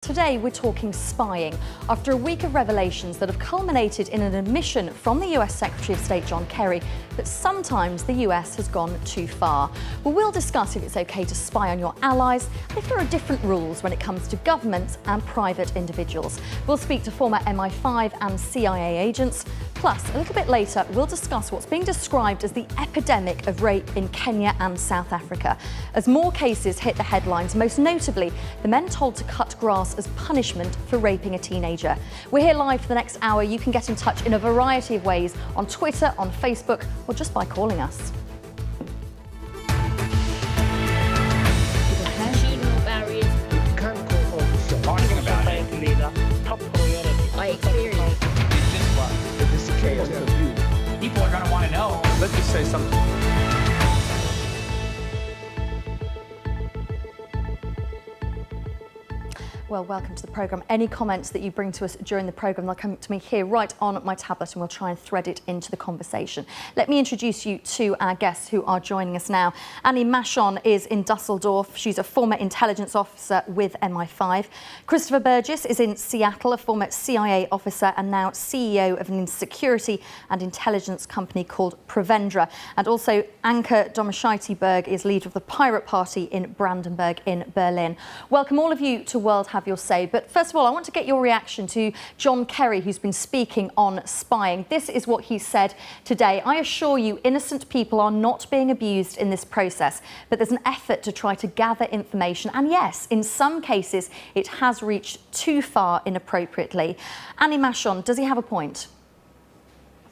Today we're talking spying, after a week of revelations that have culminated in an admission from the US Secretary of State John Kerry that sometimes the US has gone too far. Well, we'll discuss if it's okay to spy on your allies and if there are different rules when it comes to governments and private individuals. We'll speak to former MI5 and CIA agents. Plus, a little bit later, we'll discuss what's being described as the epidemic of rape in Kenya and South Africa, as more cases hit the headlines, most notably the men told to cut grass as punishment for raping a teenager. We're here live for the next hour. You can get in touch in a variety of ways, on Twitter, on Facebook, or just by calling us. People are going to want to know. Let's just say something. Well, welcome to the programme. Any comments that you bring to us during the programme, they'll come to me here right on my tablet and we'll try and thread it into the conversation. Let me introduce you to our guests who are joining us now. Annie Machon is in Dusseldorf. She's a former intelligence officer with MI5. Christopher Burgess is in Seattle, a former CIA officer and now CEO of an security and intelligence company called Prevendra. And also Anke Domscheit-Berg is leader of the Pirate Party in Brandenburg in Berlin. Welcome all of you to World Have Your Say. But first of all, I want to get your reaction to John Kerry, who's been speaking on spying. This is what he said today. I assure you, innocent people are not being abused in this process, but there's an effort to try to gather information. And yes, in some cases, it has reached too far inappropriately. Annie Machon, does he have a point?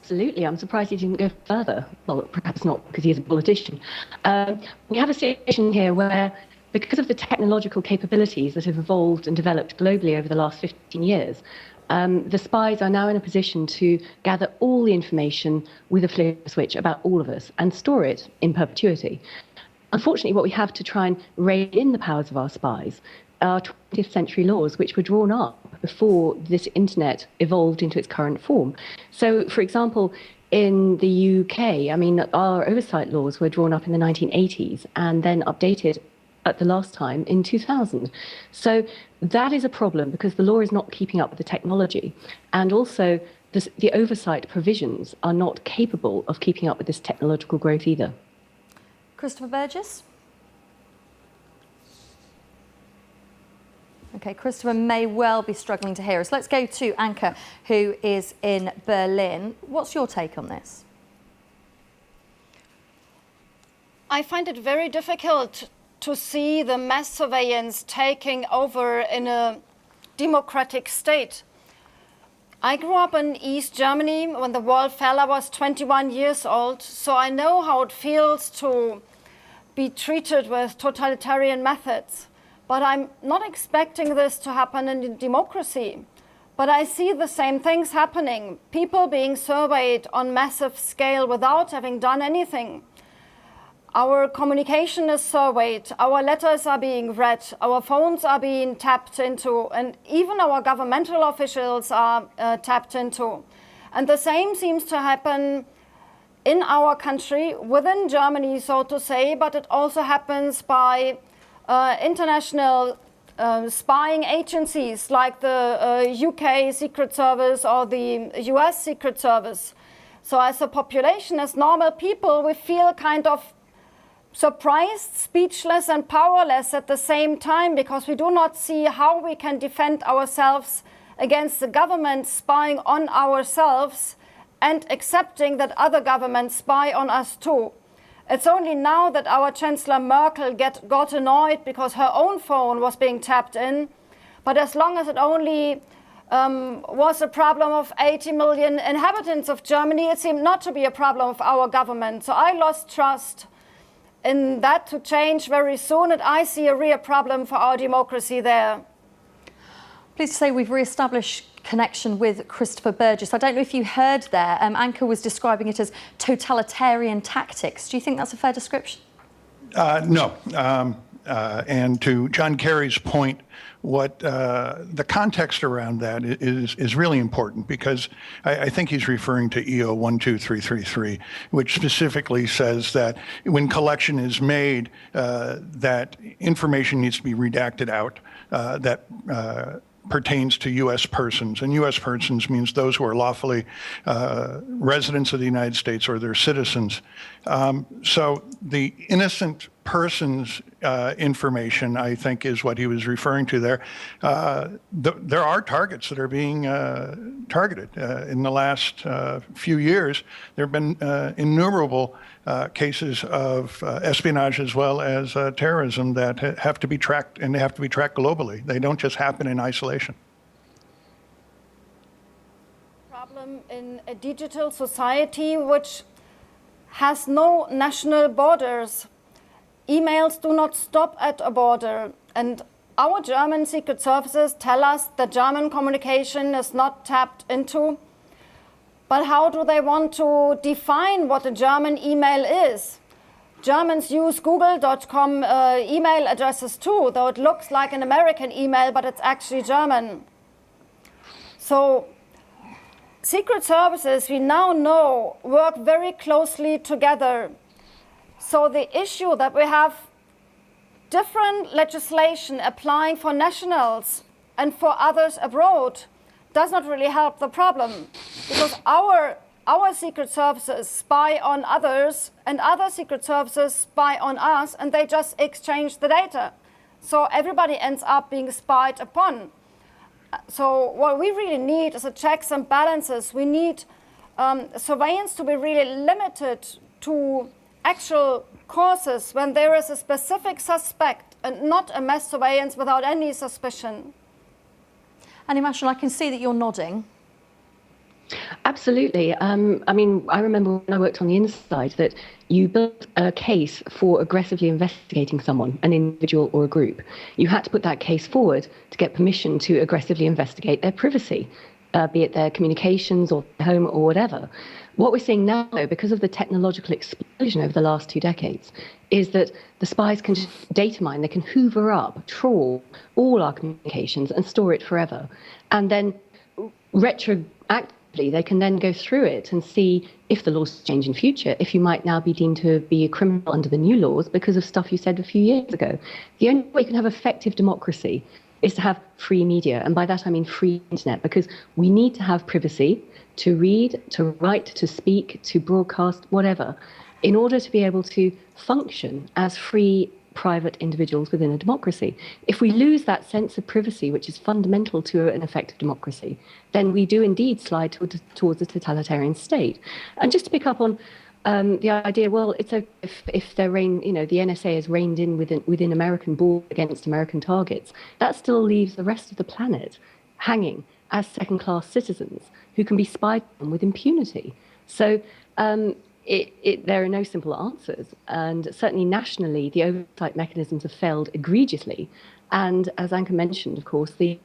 Absolutely. I'm surprised he didn't go further. Well, perhaps not because he's a politician. We have a situation here where, because of the technological capabilities that have evolved and developed globally over the last 15 years, the spies are now in a position to gather all the information with a flip of a switch about all of us and store it in perpetuity. Unfortunately, what we have to try and rein in the powers of our spies are 20th century laws, which were drawn up before this internet evolved into its current form. So, for example, in the UK, our oversight laws were drawn up in the 1980s and then updated at the last time in 2000. So that is a problem because the law is not keeping up with the technology. And also the oversight provisions are not capable of keeping up with this technological growth either. Christopher Burgess? OK, Christopher may well be struggling to hear us. Let's go to Anke, who is in Berlin. What's your take on this? I find it very difficult to see the mass surveillance taking over in a democratic state. I grew up in East Germany when the wall fell. I was 21 years old, so I know how it feels to be treated with totalitarian methods. But I'm not expecting this to happen in a democracy. But I see the same things happening. People being surveyed on massive scale without having done anything. Our communication is surveyed, our letters are being read, our phones are being tapped into, and even our governmental officials are tapped into. And the same seems to happen in our country, within Germany, so to say, but it also happens by international spying agencies like the UK Secret Service or the US Secret Service. So as a population, as normal people, we feel kind of surprised, speechless and powerless at the same time, because we do not see how we can defend ourselves against the government spying on ourselves and accepting that other governments spy on us too. It's only now that our Chancellor Merkel got annoyed because her own phone was being tapped in. But as long as it only was a problem of 80 million inhabitants of Germany, it seemed not to be a problem of our government. So I lost trust in that to change very soon, and I see a real problem for our democracy there. Pleased to say we've re-established connection with Christopher Burgess. I don't know if you heard there, Anke was describing it as totalitarian tactics. Do you think that's a fair description? No. And to John Kerry's point, what the context around that is really important, because I think he's referring to EO 12333, which specifically says that when collection is made, that information needs to be redacted out that pertains to U.S. persons. And U.S. persons means those who are lawfully residents of the United States or their citizens. So the innocent persons information, I think, is what he was referring to there. There are targets that are being targeted. In the last few years, there have been innumerable cases of espionage as well as terrorism that have to be tracked, and they have to be tracked globally. They don't just happen in isolation. Problem in a digital society which has no national borders. Emails do not stop at a border, and our German secret services tell us that German communication is not tapped into. But how do they want to define what a German email is? Germans use google.com email addresses too, though it looks like an American email, but it's actually German. So secret services, we now know, work very closely together. So the issue that we have different legislation applying for nationals and for others abroad does not really help the problem, because our secret services spy on others and other secret services spy on us, and they just exchange the data. So everybody ends up being spied upon. So what we really need is a checks and balances. We need surveillance to be really limited to actual causes when there is a specific suspect, and not a mass surveillance without any suspicion. Annie Mashal, I can see that you're nodding. Absolutely. I mean, I remember when I worked on the inside that you built a case for aggressively investigating someone, an individual or a group. You had to put that case forward to get permission to aggressively investigate their privacy, be it their communications or their home or whatever. What we're seeing now, though, because of the technological explosion over the last 2 decades, is that the spies can just data mine, they can hoover up, trawl all our communications and store it forever. And then retroactively, they can then go through it and see if the laws change in future, if you might now be deemed to be a criminal under the new laws because of stuff you said a few years ago. The only way you can have effective democracy is to have free media. And by that, I mean free internet, because we need to have privacy to read, to write, to speak, to broadcast, whatever, in order to be able to function as free private individuals within a democracy. If we lose that sense of privacy, which is fundamental to an effective democracy, then we do indeed slide towards a totalitarian state. And just to pick up on the idea, well, it's okay if they're the NSA is reined in within American borders against American targets, that still leaves the rest of the planet hanging as second-class citizens who can be spied on with impunity. So there are no simple answers. And certainly nationally, the oversight mechanisms have failed egregiously. And as Anka mentioned, of course, the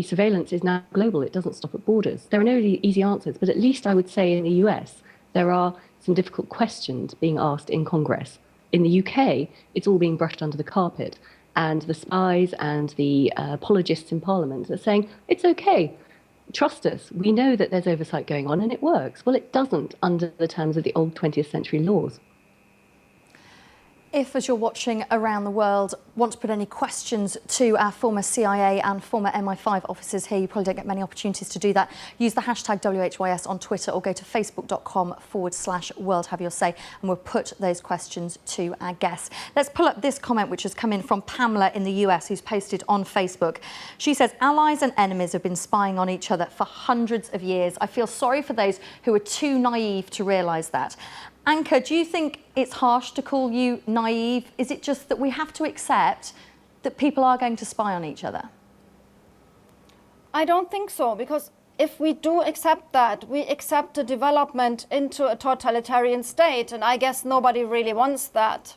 surveillance is now global. It doesn't stop at borders. There are no easy answers, but at least I would say in the US, there are some difficult questions being asked in Congress. In the UK, it's all being brushed under the carpet. And the spies and the apologists in Parliament are saying, it's okay. Trust us, we know that there's oversight going on and it works. Well, it doesn't under the terms of the old 20th century laws. If, as you're watching around the world, want to put any questions to our former CIA and former MI5 officers here, you probably don't get many opportunities to do that. Use the hashtag WHYS on Twitter or go to facebook.com/world have your say, and we'll put those questions to our guests. Let's pull up this comment which has come in from Pamela in the US, who's posted on Facebook. She says, allies and enemies have been spying on each other for hundreds of years. I feel sorry for those who are too naive to realise that. Anka, do you think it's harsh to call you naive? Is it just that we have to accept that people are going to spy on each other? I don't think so, because if we do accept that, we accept the development into a totalitarian state, and I guess nobody really wants that.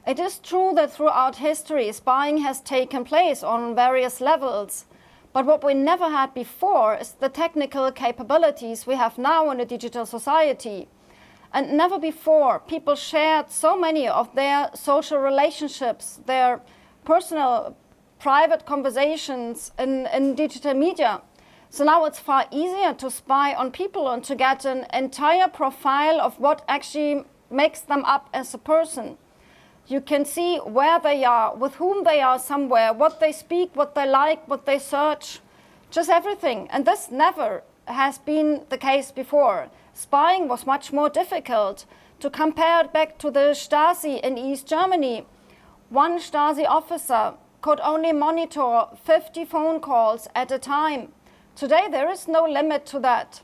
It is true that throughout history, spying has taken place on various levels, but what we never had before is the technical capabilities we have now in a digital society. And never before, people shared so many of their social relationships, their personal private conversations in digital media. So now it's far easier to spy on people and to get an entire profile of what actually makes them up as a person. You can see where they are, with whom they are somewhere, what they speak, what they like, what they search, just everything. And this never has been the case before. Spying was much more difficult. To compare it back to the Stasi in East Germany, one Stasi officer could only monitor 50 phone calls at a time. Today, there is no limit to that.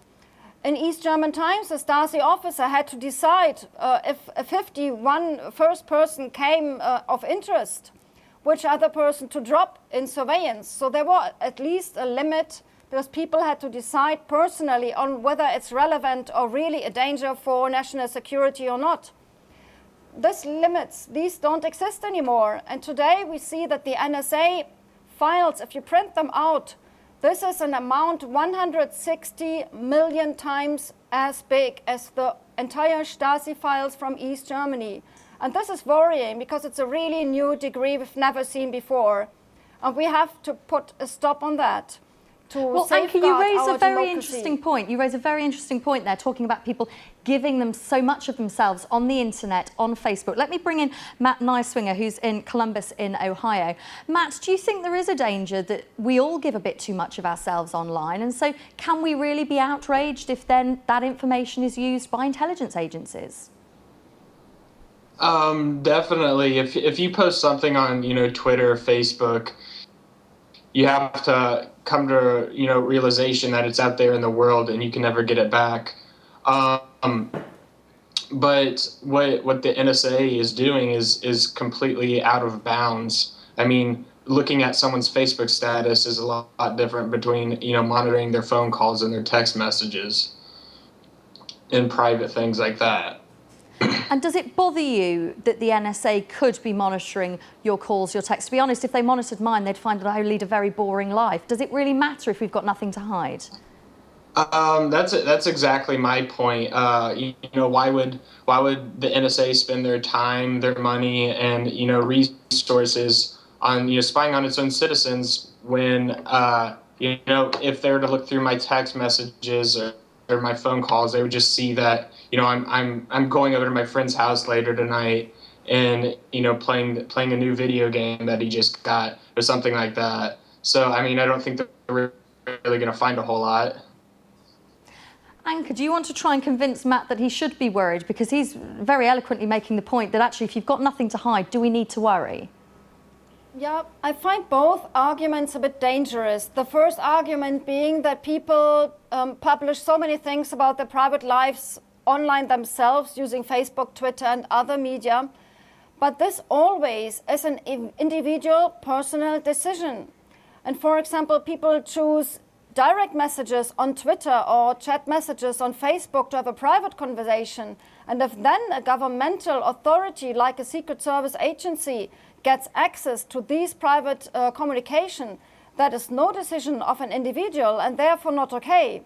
In East German times, a Stasi officer had to decide if a 51 first person came of interest, which other person to drop in surveillance. So there was at least a limit because people had to decide personally on whether it's relevant or really a danger for national security or not. These limits, these don't exist anymore. And today we see that the NSA files, if you print them out, this is an amount 160 million times as big as the entire Stasi files from East Germany. And this is worrying because it's a really new degree we've never seen before. And we have to put a stop on that. Well, Anke, you raise a very interesting point. You raise a very interesting point there, talking about people giving them so much of themselves on the internet, on Facebook. Let me bring in Matt Neiswinger, who's in Columbus in Ohio. Matt, do you think there is a danger that we all give a bit too much of ourselves online? And so can we really be outraged if then that information is used by intelligence agencies? Definitely. If you post something on, Twitter, Facebook, you have to come to, realization that it's out there in the world and you can never get it back. But what the NSA is doing is completely out of bounds. I mean, looking at someone's Facebook status is a lot different between, monitoring their phone calls and their text messages and private things like that. And does it bother you that the NSA could be monitoring your calls, your texts? To be honest, if they monitored mine, they'd find that I lead a very boring life. Does it really matter if we've got nothing to hide? That's exactly my point. Why would the NSA spend their time, their money, and resources on spying on its own citizens when if they were to look through my text messages or my phone calls, they would just see that I'm going over to my friend's house later tonight and playing a new video game that he just got or something like that. So I mean, I don't think that we're really going to find a whole lot. Anke, do you want to try and convince Matt that he should be worried? Because he's very eloquently making the point that actually if you've got nothing to hide, do we need to worry? Yeah, I find both arguments a bit dangerous. The first argument being that people publish so many things about their private lives online themselves using Facebook, Twitter and other media. But this always is an individual personal decision. And for example, people choose direct messages on Twitter or chat messages on Facebook to have a private conversation. And if then a governmental authority like a Secret Service agency gets access to these private communication, that is no decision of an individual and therefore not okay.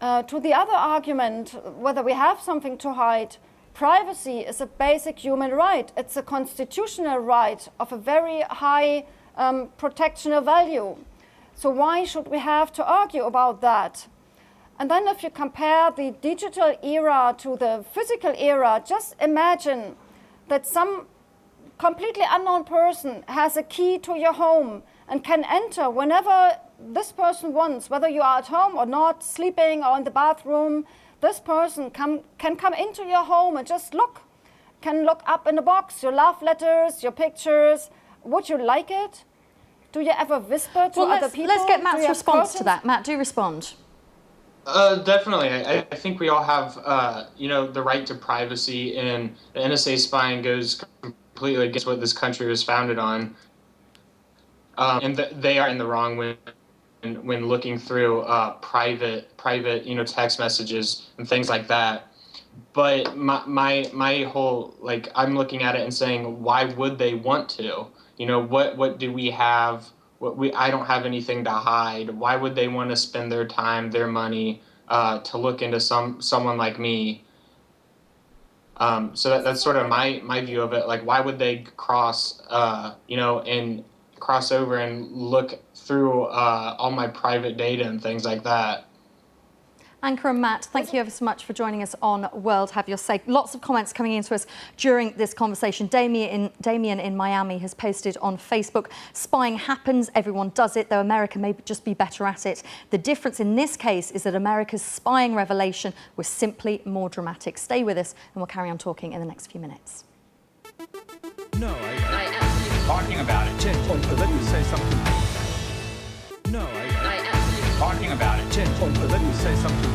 To the other argument, whether we have something to hide, privacy is a basic human right. It's a constitutional right of a very high protectional value. So why should we have to argue about that? And then if you compare the digital era to the physical era, just imagine that some completely unknown person has a key to your home and can enter whenever this person wants, whether you are at home or not, sleeping or in the bathroom. This person can come into your home and just can look up in a box your love letters, your pictures. Would you like it? Do you ever whisper to other people? Let's get Matt's response to that. Matt, do respond. Definitely. I think we all have, the right to privacy, and the NSA spying goes completely against what this country was founded on. And they are in the wrong when looking through private, text messages and things like that. But my whole, I'm looking at it and saying, why would they want to? What do we have? I don't have anything to hide. Why would they want to spend their time, their money, to look into someone like me? So that's sort of my view of it. Like, why would they cross, and cross over and look through all my private data and things like that. Anchor and Matt, thank you ever so much for joining us on World Have Your Say. Lots of comments coming into us during this conversation. Damien in Miami has posted on Facebook, spying happens, everyone does it, though America may just be better at it. The difference in this case is that America's spying revelation was simply more dramatic. Stay with us and we'll carry on talking in the next few minutes. No, I absolutely... Talking about it. Jen, let me say something. No, I absolutely... Talking about it. Jen, let me say something.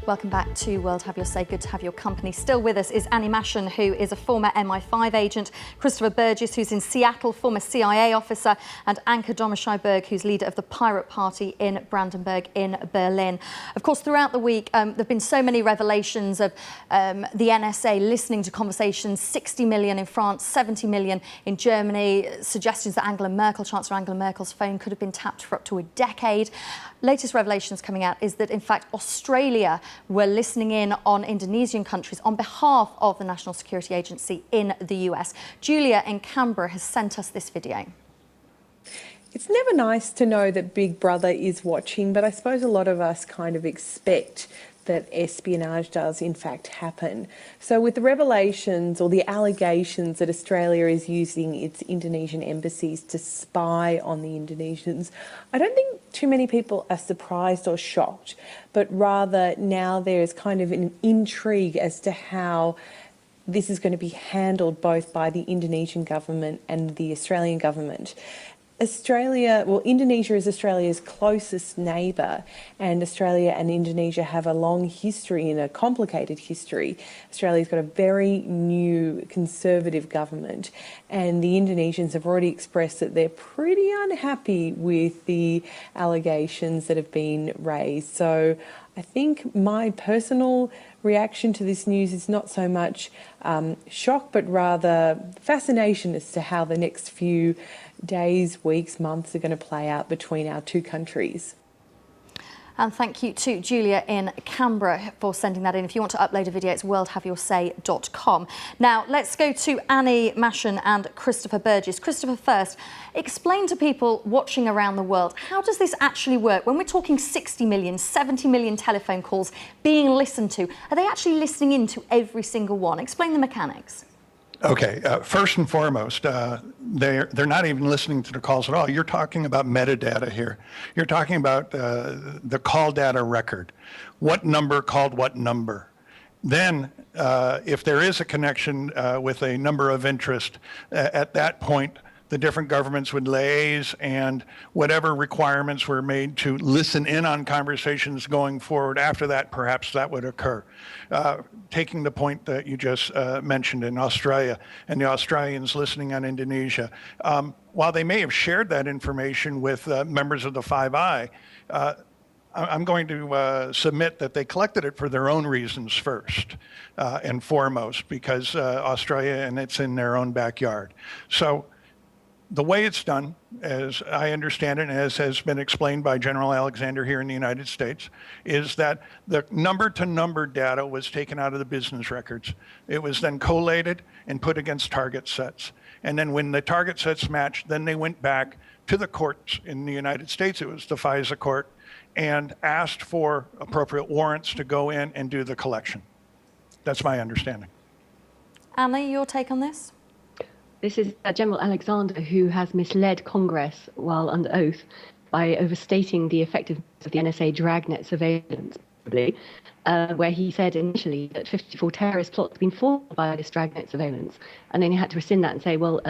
Welcome back to World Have Your Say. Good to have your company. Still with us is Annie Mashon, who is a former MI5 agent, Christopher Burgess, who's in Seattle, former CIA officer, and Anke Domscheit-Berg, who's leader of the Pirate Party in Brandenburg in Berlin. Of course, throughout the week, there have been so many revelations of the NSA listening to conversations, 60 million in France, 70 million in Germany, suggestions that Chancellor Angela Merkel's phone could have been tapped for up to a decade. Latest revelations coming out is that, in fact, Australia were listening in on Indonesian countries on behalf of the National Security Agency in the US. Julia in Canberra has sent us this video. It's never nice to know that Big Brother is watching, but I suppose a lot of us kind of expect that espionage does in fact happen. So with the revelations or the allegations that Australia is using its Indonesian embassies to spy on the Indonesians, I don't think too many people are surprised or shocked, but rather now there is kind of an intrigue as to how this is going to be handled both by the Indonesian government and the Australian government. Indonesia is Australia's closest neighbour, and Australia and Indonesia have a long history and a complicated history. Australia's got a very new conservative government, and the Indonesians have already expressed that they're pretty unhappy with the allegations that have been raised. So I think my personal reaction to this news is not so much shock, but rather fascination as to how the next few days, weeks, months are going to play out between our two countries. And thank you to Julia in Canberra for sending that in. If you want to upload a video, it's worldhaveyoursay.com. Now, let's go to Annie Mashon and Christopher Burgess. Christopher first, explain to people watching around the world, how does this actually work? When we're talking 60 million, 70 million telephone calls being listened to, are they actually listening in to every single one? Explain the mechanics. Okay, first and foremost, they're not even listening to the calls at all. You're talking about metadata here. You're talking about the call data record. What number called what number? Then, if there is a connection with a number of interest, at that point, the different governments would liaise, and whatever requirements were made to listen in on conversations going forward after that, perhaps that would occur. Taking the point that you just mentioned in Australia and the Australians listening on Indonesia, while they may have shared that information with members of the Five Eye, I'm going to submit that they collected it for their own reasons first and foremost, because Australia, and it's in their own backyard. So the way it's done, as I understand it, and as has been explained by General Alexander here in the United States, is that the number-to-number data was taken out of the business records. It was then collated and put against target sets. And then when the target sets matched, then they went back to the courts in the United States. It was the FISA court, and asked for appropriate warrants to go in and do the collection. That's my understanding. Anna, your take on this? This is General Alexander, who has misled Congress while under oath by overstating the effectiveness of the NSA dragnet surveillance, probably, where he said initially that 54 terrorist plots had been formed by this dragnet surveillance. And then he had to rescind that and say, well,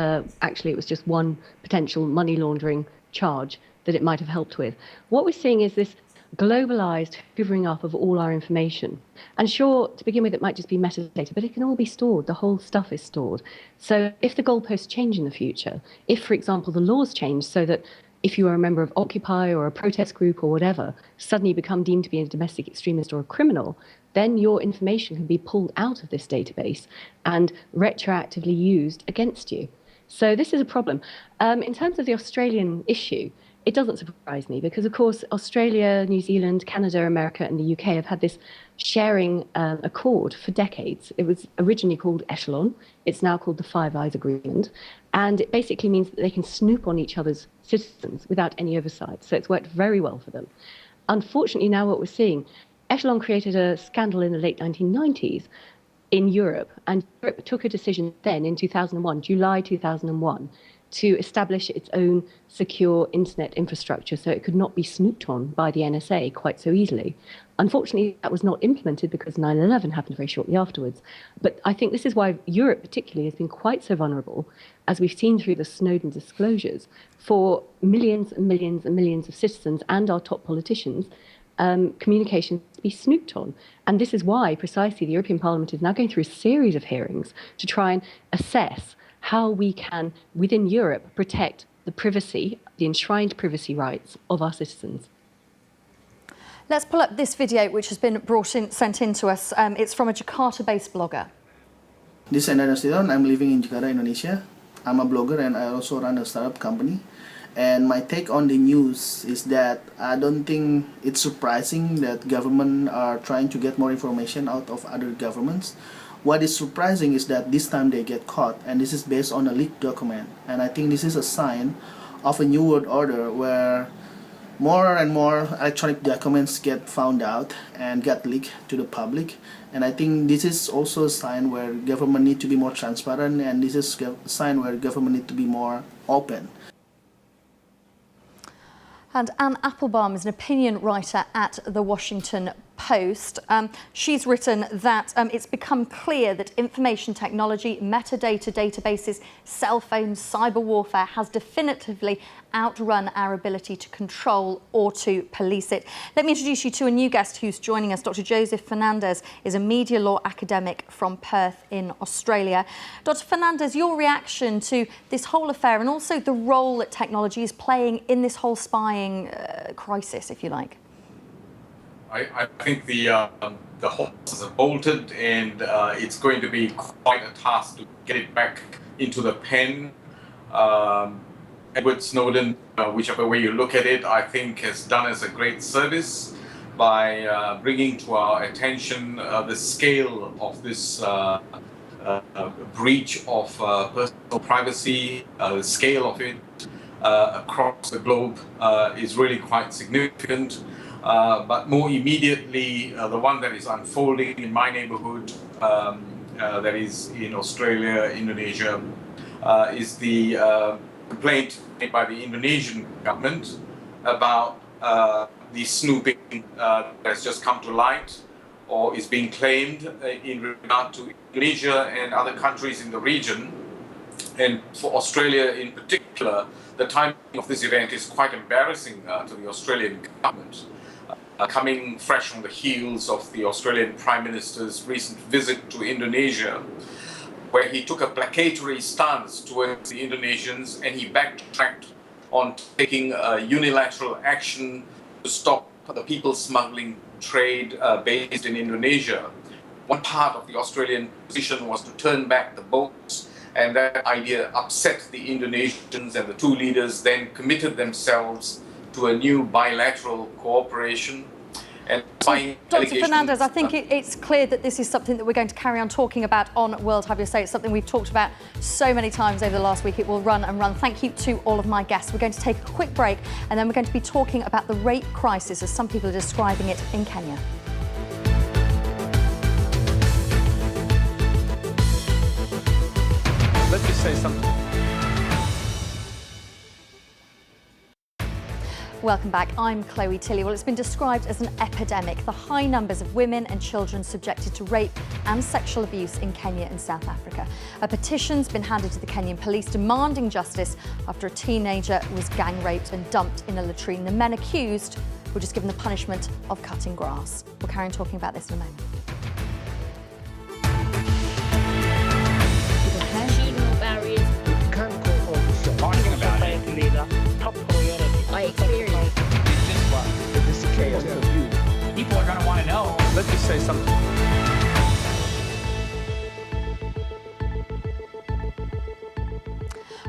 actually, it was just one potential money laundering charge that it might have helped with. What we're seeing is this globalized hoovering up of all our information. And sure, to begin with, it might just be metadata, but it can all be stored. The whole stuff is stored. So if the goalposts change in the future, if, for example, the laws change so that if you are a member of Occupy or a protest group or whatever, suddenly become deemed to be a domestic extremist or a criminal, then your information can be pulled out of this database and retroactively used against you. So this is a problem. In terms of the Australian issue, it doesn't surprise me because, of course, Australia, New Zealand, Canada, America, and the UK have had this sharing accord for decades. It was originally called Echelon. It's now called the Five Eyes Agreement. And it basically means that they can snoop on each other's citizens without any oversight. So it's worked very well for them. Unfortunately, now what we're seeing, Echelon created a scandal in the late 1990s in Europe, and Europe took a decision then in 2001, July 2001, to establish its own secure internet infrastructure so it could not be snooped on by the NSA quite so easily. Unfortunately, that was not implemented because 9/11 happened very shortly afterwards. But I think this is why Europe particularly has been quite so vulnerable, as we've seen through the Snowden disclosures, for millions and millions and millions of citizens and our top politicians, communications to be snooped on. And this is why precisely the European Parliament is now going through a series of hearings to try and assess how we can, within Europe, protect the privacy, the enshrined privacy rights of our citizens. Let's pull up this video, which has been sent in to us. It's from a Jakarta-based blogger. This is Endar Nasution. I'm living in Jakarta, Indonesia. I'm a blogger and I also run a startup company. And my take on the news is that I don't think it's surprising that government are trying to get more information out of other governments. What is surprising is that this time they get caught, and this is based on a leaked document. And I think this is a sign of a new world order where more and more electronic documents get found out and get leaked to the public. And I think this is also a sign where government need to be more transparent, and this is a sign where government need to be more open. And Anne Applebaum is an opinion writer at The Washington Post. She's written that it's become clear that information technology, metadata databases, cell phones, cyber warfare has definitively outrun our ability to control or to police it. Let me introduce you to a new guest who's joining us. Dr. Joseph Fernandez is a media law academic from Perth in Australia. Dr. Fernandez, your reaction to this whole affair and also the role that technology is playing in this whole spying crisis, if you like. I think the horses have bolted, and it's going to be quite a task to get it back into the pen. Edward Snowden, whichever way you look at it, I think has done us a great service by bringing to our attention the scale of this breach of personal privacy. The scale of it across the globe is really quite significant. But more immediately, the one that is unfolding in my neighborhood, that is in Australia, Indonesia, is the complaint made by the Indonesian government about the snooping that has just come to light or is being claimed in regard to Indonesia and other countries in the region. And for Australia in particular, the timing of this event is quite embarrassing to the Australian government. Coming fresh on the heels of the Australian Prime Minister's recent visit to Indonesia, where he took a placatory stance towards the Indonesians and he backtracked on taking unilateral action to stop the people smuggling trade based in Indonesia. One part of the Australian position was to turn back the boats, and that idea upset the Indonesians, and the two leaders then committed themselves to a new bilateral cooperation. And Dr. Fernandez, I think it's clear that this is something that we're going to carry on talking about on World Have Your Say. It's something we've talked about so many times over the last week. It will run and run. Thank you to all of my guests. We're going to take a quick break, and then we're going to be talking about the rape crisis, as some people are describing it, in Kenya. Let me say something. Welcome back. I'm Chloe Tilley. Well, it's been described as an epidemic. The high numbers of women and children subjected to rape and sexual abuse in Kenya and South Africa. A petition's been handed to the Kenyan police demanding justice after a teenager was gang raped and dumped in a latrine. The men accused were just given the punishment of cutting grass. We'll carry on talking about this in a moment. Talking about it. I experienced. This is chaos. People are going to want to know. Let me say something.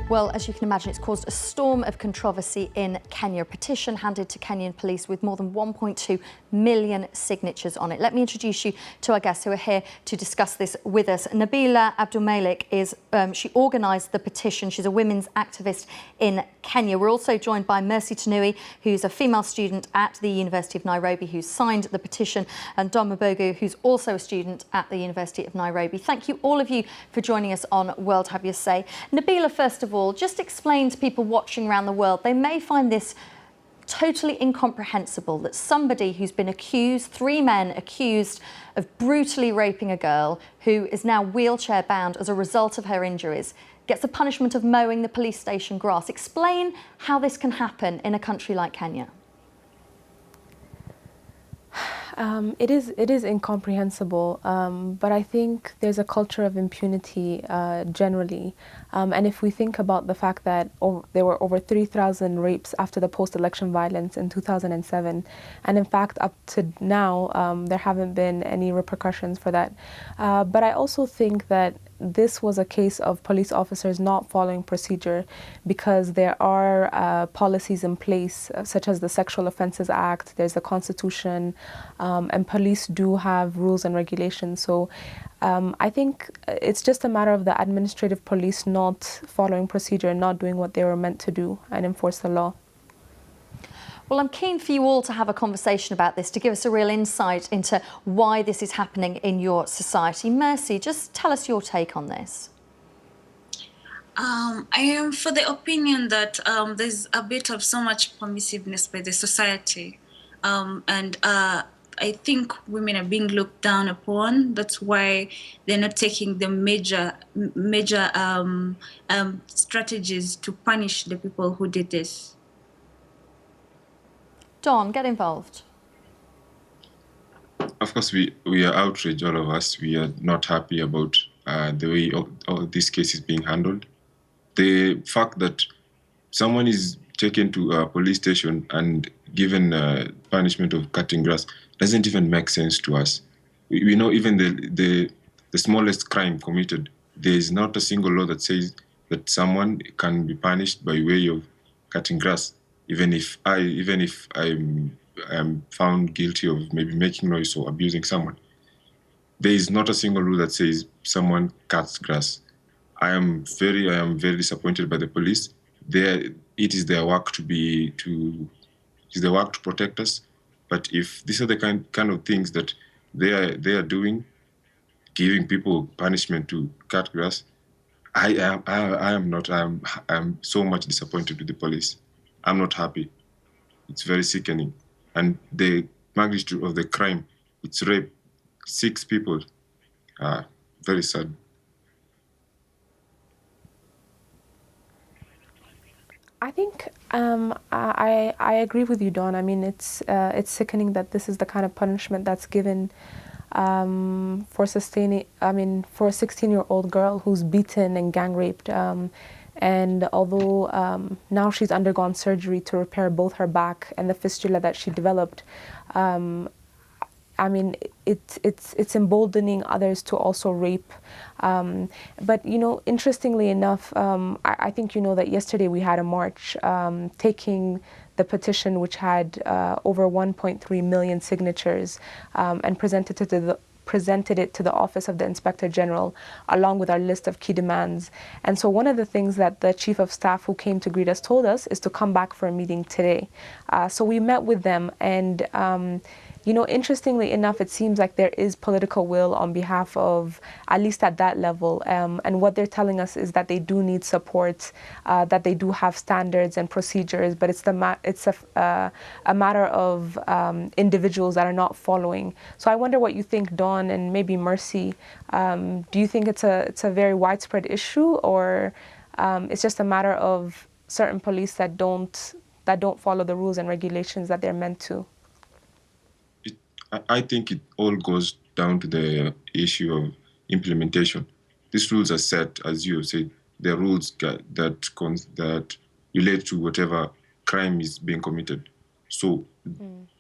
Well, as you can imagine, it's caused a storm of controversy in Kenya. A petition handed to Kenyan police with more than 1.2 million signatures on it. Let me introduce you to our guests who are here to discuss this with us. Nabila Abdulmalik she organised the petition. She's a women's activist in Kenya. We're also joined by Mercy Tanui, who's a female student at the University of Nairobi, who's signed the petition, and Don Mabogu, who's also a student at the University of Nairobi. Thank you, all of you, for joining us on World Have Your Say. Nabila, first of all, just explain to people watching around the world, they may find this totally incomprehensible that somebody who's been accused, 3 men accused of brutally raping a girl who is now wheelchair bound as a result of her injuries, gets a punishment of mowing the police station grass. Explain how this can happen in a country like Kenya. It is incomprehensible, but I think there's a culture of impunity generally. And if we think about the fact that there were over 3,000 rapes after the post-election violence in 2007, and in fact up to now there haven't been any repercussions for that. But I also think that this was a case of police officers not following procedure, because there are policies in place such as the Sexual Offences Act, there's the Constitution, and police do have rules and regulations. So I think it's just a matter of the administrative police not following procedure and not doing what they were meant to do and enforce the law. Well, I'm keen for you all to have a conversation about this, to give us a real insight into why this is happening in your society. Mercy, just tell us your take on this. I am for the opinion that there's a bit of so much permissiveness by the society, and I think women are being looked down upon. That's why they're not taking the major strategies to punish the people who did this. Don, get involved. Of course, we are outraged, all of us. We are not happy about the way all this case is being handled. The fact that someone is taken to a police station and given a punishment of cutting grass doesn't even make sense to us. We know even the smallest crime committed, there is not a single law that says that someone can be punished by way of cutting grass. Even if I'm found guilty of maybe making noise or abusing someone, there is not a single rule that says someone cuts grass. I am very disappointed by the police. It is their work to protect us. But if these are the kind of things that they are doing, giving people punishment to cut grass, I am so much disappointed with the police. I'm not happy. It's very sickening. And the magnitude of the crime, it's rape, 6 people. Very sad. I think I agree with you, Dawn. I mean, it's sickening that this is the kind of punishment that's given for a 16-year-old girl who's beaten and gang raped. And although now she's undergone surgery to repair both her back and the fistula that she developed, I mean, it's emboldening others to also rape. But, you know, interestingly enough, I think you know that yesterday we had a march taking the petition, which had over 1.3 million signatures, and presented it to the Office of the Inspector General, along with our list of key demands. And so one of the things that the Chief of Staff who came to greet us told us is to come back for a meeting today. So we met with them, and you know, interestingly enough, it seems like there is political will on behalf of, at least at that level. And what they're telling us is that they do need support, that they do have standards and procedures, but it's a matter of individuals that are not following. So I wonder what you think, Dawn, and maybe Mercy. Do you think it's a very widespread issue, or it's just a matter of certain police that don't follow the rules and regulations that they're meant to? I think it all goes down to the issue of implementation. These rules are set, as you have said, the rules that relate to whatever crime is being committed. So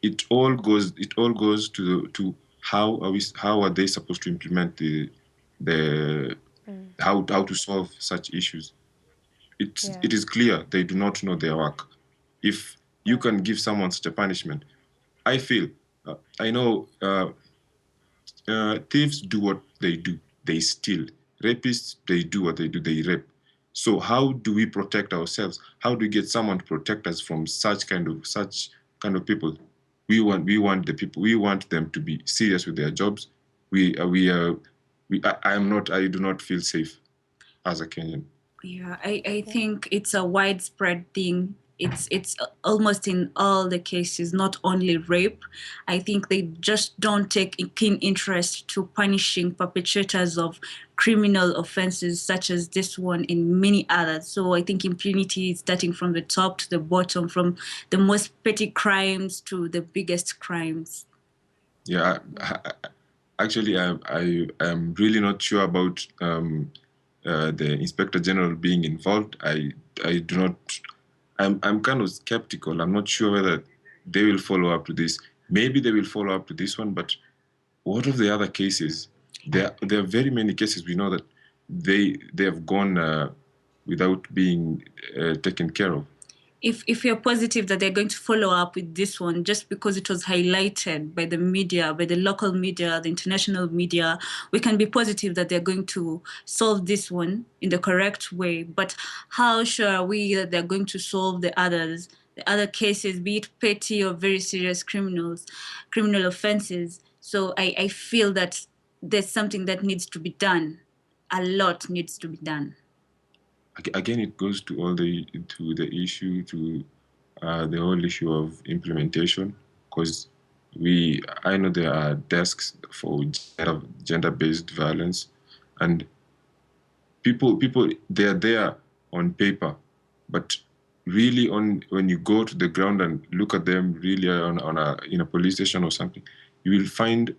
it all goes to how are they supposed to implement how to solve such issues. it is clear they do not know their work. If you can give someone such a punishment, I feel, I know thieves do what they do, they steal. Rapists, they do what they do, they rape. So how do we protect ourselves? How do we get someone to protect us from such kind of people? We want the people. We want them to be serious with their jobs. I do not feel safe as a Kenyan. Yeah, I think it's a widespread thing. It's almost in all the cases, not only rape. I think they just don't take a keen interest to punishing perpetrators of criminal offenses such as this one and many others. So I think impunity is starting from the top to the bottom, from the most petty crimes to the biggest crimes. Yeah, actually, I am really not sure about the Inspector General being involved. I do not. I'm kind of skeptical. I'm not sure whether they will follow up to this. Maybe they will follow up to this one, but what of the other cases? There are very many cases we know that they have gone without being taken care of. If you're positive that they're going to follow up with this one just because it was highlighted by the media, by the local media, the international media, we can be positive that they're going to solve this one in the correct way. But how sure are we that they're going to solve the other cases, be it petty or very serious criminal offenses? So I feel that there's something that needs to be done. A lot needs to be done. Again, it goes to the whole issue of implementation, because I know there are desks for gender-based violence, and people they are there on paper, but really when you go to the ground and look at them really in a police station or something, you will find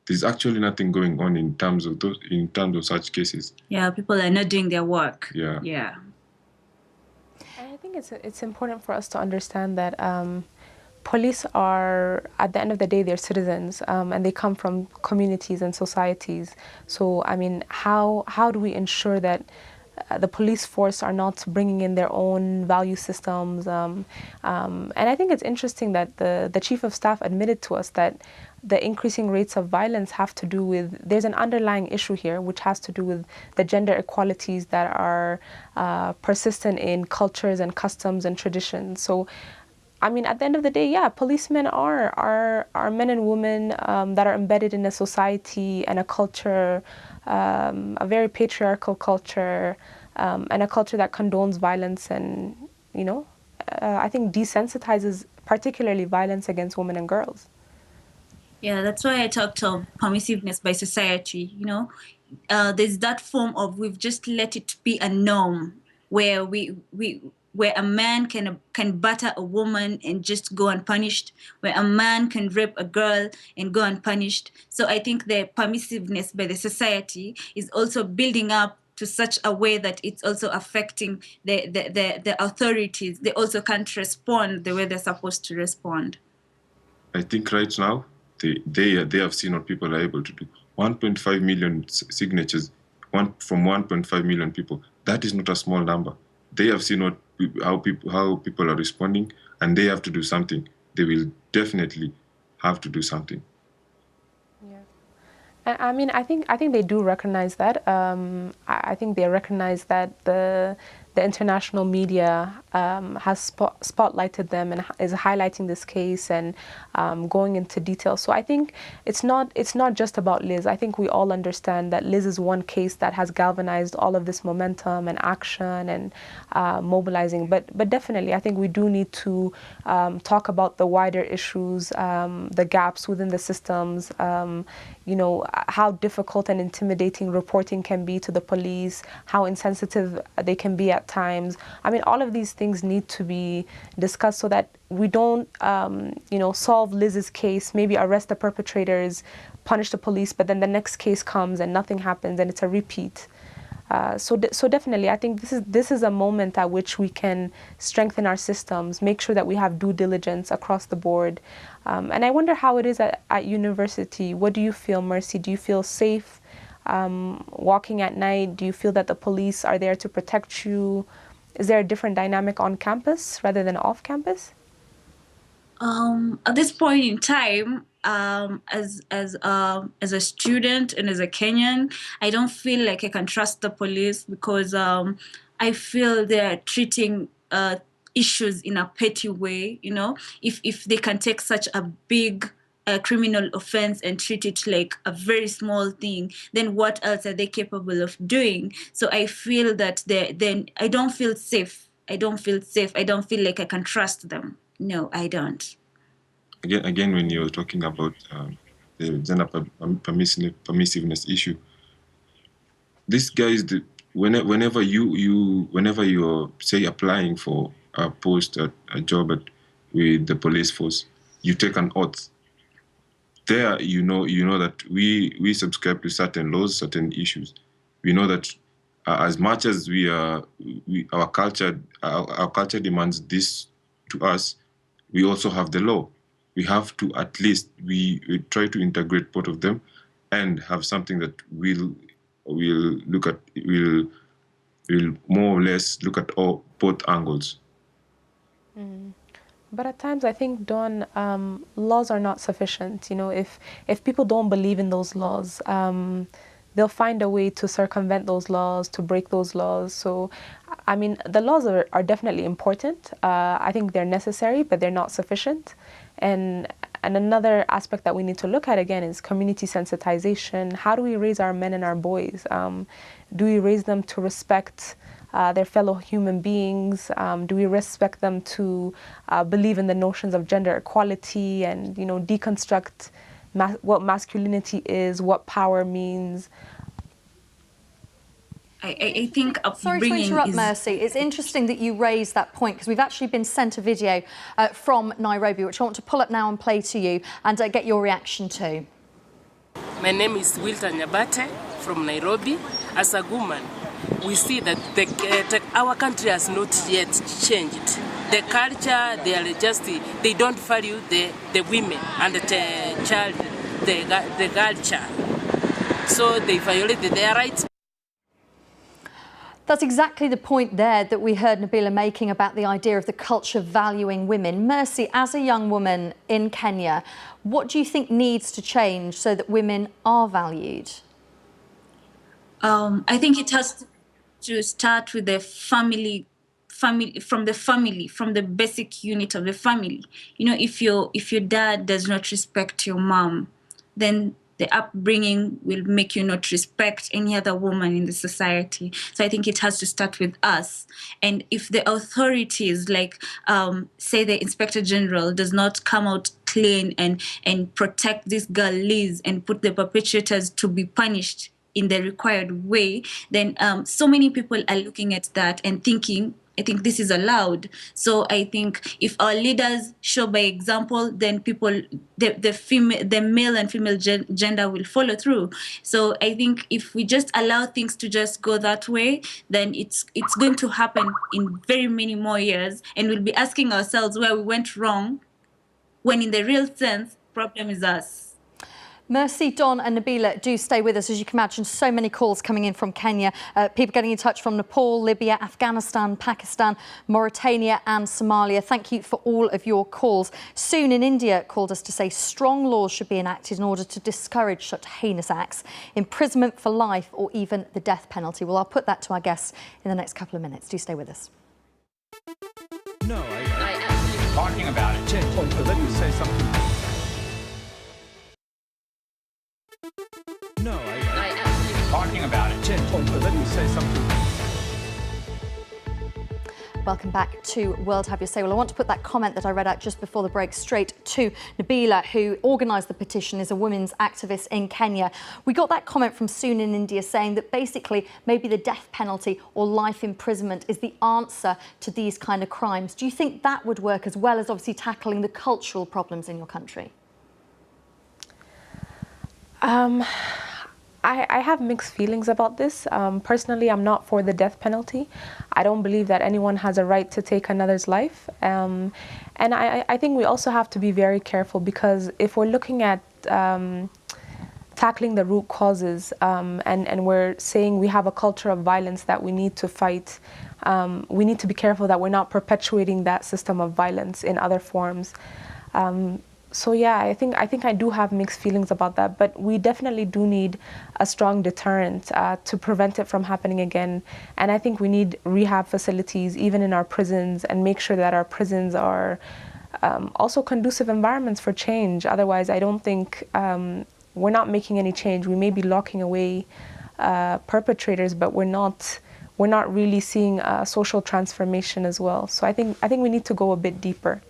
there's actually nothing going on in terms of such cases. Yeah, people are not doing their work. Yeah. And I think it's important for us to understand that police are, at the end of the day, they're citizens, and they come from communities and societies. So, I mean, how do we ensure that the police force are not bringing in their own value systems? And I think it's interesting that the chief of staff admitted to us that the increasing rates of violence have to do with, there's an underlying issue here which has to do with the gender inequalities that are persistent in cultures and customs and traditions. So, I mean, at the end of the day, yeah, policemen are men and women that are embedded in a society and a culture, a very patriarchal culture, and a culture that condones violence and, I think desensitizes particularly violence against women and girls. Yeah, that's why I talked of permissiveness by society. There's that form of we've just let it be a norm where where a man can batter a woman and just go unpunished, where a man can rape a girl and go unpunished. So I think the permissiveness by the society is also building up to such a way that it's also affecting the authorities. They also can't respond the way they're supposed to respond. I think right now they have seen what people are able to do. 1.5 million signatures, from 1.5 million people. That is not a small number. They have seen how people are responding, and they have to do something. They will definitely have to do something. Yeah, I mean, I think they do recognize that. I think they recognize that the international media has spotlighted them and is highlighting this case and going into detail. So I think it's not just about Liz. I think we all understand that Liz is one case that has galvanized all of this momentum and action and mobilizing. But definitely, I think we do need to talk about the wider issues, the gaps within the systems, how difficult and intimidating reporting can be to the police, how insensitive they can be at times. I mean, all of these things need to be discussed so that we don't, solve Liz's case, maybe arrest the perpetrators, punish the police, but then the next case comes and nothing happens and it's a repeat. So definitely, I think this is a moment at which we can strengthen our systems, make sure that we have due diligence across the board. And I wonder how it is at university. What do you feel, Mercy? Do you feel safe walking at night? Do you feel that the police are there to protect you? Is there a different dynamic on campus rather than off campus? At this point in time, as a student and as a Kenyan, I don't feel like I can trust the police because I feel they're treating issues in a petty way. You know, if they can take such a big criminal offense and treat it like a very small thing, then what else are they capable of doing? So I feel that then I don't feel safe. I don't feel safe. I don't feel like I can trust them. No, I don't. Again, when you're talking about the gender permissiveness issue, this guy is whenever you're say applying for a post, a job with the police force, you take an oath. There, you know that we subscribe to certain laws, certain issues. We know that as much as our culture demands this to us, we also have the law. We have to at least we try to integrate both of them, and have something that will look at will more or less look at both angles. But at times, I think, Dawn, laws are not sufficient. You know, if people don't believe in those laws, they'll find a way to circumvent those laws, to break those laws. So, I mean, the laws are definitely important. I think they're necessary, but they're not sufficient. And another aspect that we need to look at again is community sensitization. How do we raise our men and our boys? Do we raise them to respect their fellow human beings? Do we respect them to believe in the notions of gender equality and, you know, deconstruct what masculinity is, what power means? I think Sorry to interrupt, Mercy. It's interesting that you raised that point because we've actually been sent a video from Nairobi, which I want to pull up now and play to you and get your reaction to. My name is Wilton Nyabate from Nairobi. As a woman, we see that our country has not yet changed. The culture, they don't value the women and the child, the girl child. So they violate their rights. That's exactly the point there that we heard Nabila making about the idea of the culture valuing women. Mercy, as a young woman in Kenya, what do you think needs to change so that women are valued? I think it has to start with the family, from the basic unit of the family. You know, if your dad does not respect your mom, then the upbringing will make you not respect any other woman in the society. So I think it has to start with us. And if the authorities, like say the Inspector General, does not come out clean and protect this girl Liz and put the perpetrators to be punished in the required way, then so many people are looking at that and thinking, I think this is allowed. So I think if our leaders show by example, then people, the male and female gender will follow through. So I think if we just allow things to just go that way, then it's going to happen in very many more years, and we'll be asking ourselves where we went wrong, when in the real sense, problem is us. Mercy, Don and Nabila, do stay with us. As you can imagine, so many calls coming in from Kenya, people getting in touch from Nepal, Libya, Afghanistan, Pakistan, Mauritania and Somalia. Thank you for all of your calls. Soon in India called us to say strong laws should be enacted in order to discourage such heinous acts, imprisonment for life or even the death penalty. Well, I'll put that to our guests in the next couple of minutes. Do stay with us. No, I actually talking about it. Change. Let me say something. No, I actually talking about it. Change. Let me say something. Welcome back to World Have Your Say. Well, I want to put that comment that I read out just before the break straight to Nabila, who organised the petition, is a women's activist in Kenya. We got that comment from Soon in India saying that basically maybe the death penalty or life imprisonment is the answer to these kind of crimes. Do you think that would work, as well as obviously tackling the cultural problems in your country? I have mixed feelings about this. Personally, I'm not for the death penalty. I don't believe that anyone has a right to take another's life. And I think we also have to be very careful, because if we're looking at tackling the root causes, and we're saying we have a culture of violence that we need to fight. We need to be careful that we're not perpetuating that system of violence in other forms. So yeah, I think I do have mixed feelings about that, but we definitely do need a strong deterrent to prevent it from happening again. And I think we need rehab facilities even in our prisons, and make sure that our prisons are also conducive environments for change. Otherwise, I don't think we're not making any change. We may be locking away perpetrators, but we're not really seeing social transformation as well. So I think we need to go a bit deeper.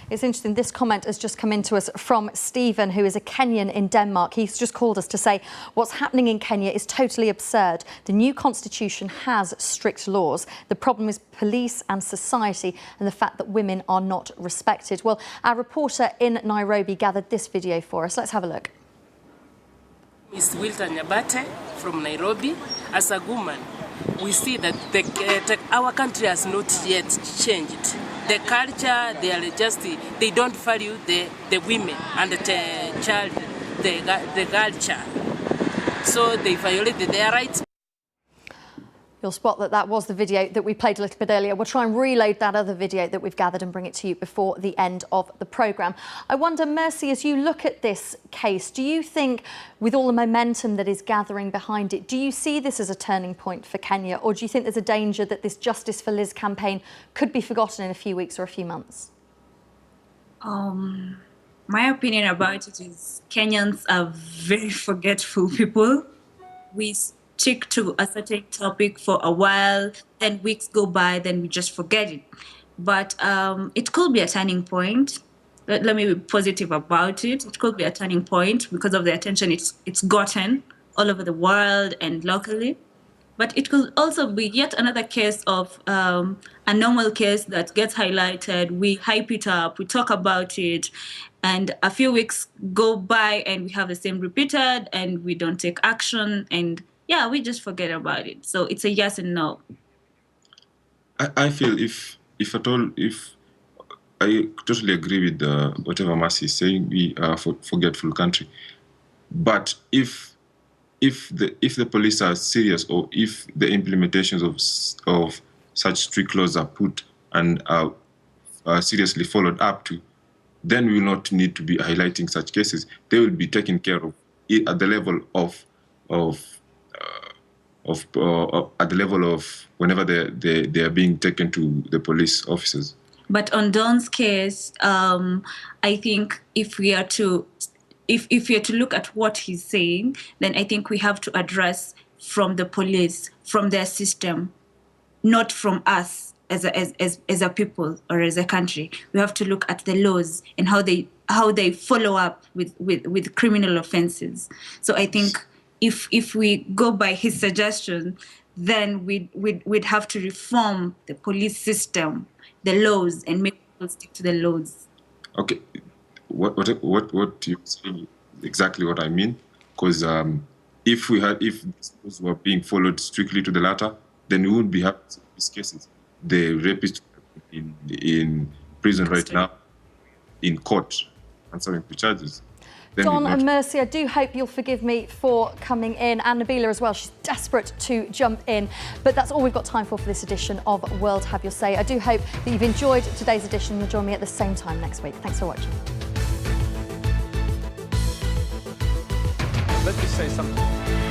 It's interesting, this comment has just come into us from Stephen, who is a Kenyan in Denmark. He's just called us to say what's happening in Kenya is totally absurd. The new constitution has strict laws. The problem is police and society and the fact that women are not respected. Well, our reporter in Nairobi gathered this video for us. Let's have a look. Ms. Wilta Nyabate from Nairobi. As a woman, we see that our country has not yet changed. The culture, they don't value the women and the child, the culture. So they violated their rights. You'll spot that that was the video that we played a little bit earlier. We'll try and reload that other video that we've gathered and bring it to you before the end of the programme. I wonder, Mercy, as you look at this case, do you think, with all the momentum that is gathering behind it, do you see this as a turning point for Kenya, or do you think there's a danger that this Justice for Liz campaign could be forgotten in a few weeks or a few months? My opinion about it is Kenyans are very forgetful people. We stick to a certain topic for a while, then weeks go by, then we just forget it. But it could be a turning point. Let me be positive about it. It could be a turning point because of the attention it's gotten all over the world and locally. But it could also be yet another case of a normal case that gets highlighted. We hype it up, we talk about it, and a few weeks go by and we have the same repeated and we don't take action, and yeah, we just forget about it. So it's a yes and no. I feel if I totally agree with whatever Mercy is saying, we are a forgetful country. But if the police are serious, or if the implementations of such strict laws are put and are seriously followed up to, then we will not need to be highlighting such cases. They will be taken care of at the level of whenever they are being taken to the police officers. But on Don's case, I think if we are to look at what he's saying, then I think we have to address from the police, from their system, not from us as a people or as a country. We have to look at the laws and how they follow up with criminal offenses. So I think if we go by his suggestion, then we'd have to reform the police system, the laws, and make people stick to the laws. Okay, what you're saying exactly what I mean, because if those were being followed strictly to the letter, then we wouldn't be having these cases. The rapist in prison right now, in court, answering to charges. Don and Mercy, I do hope you'll forgive me for coming in, and Nabila as well. She's desperate to jump in, but that's all we've got time for this edition of World Have Your Say. I do hope that you've enjoyed today's edition. You'll join me at the same time next week. Thanks for watching. Let me say something.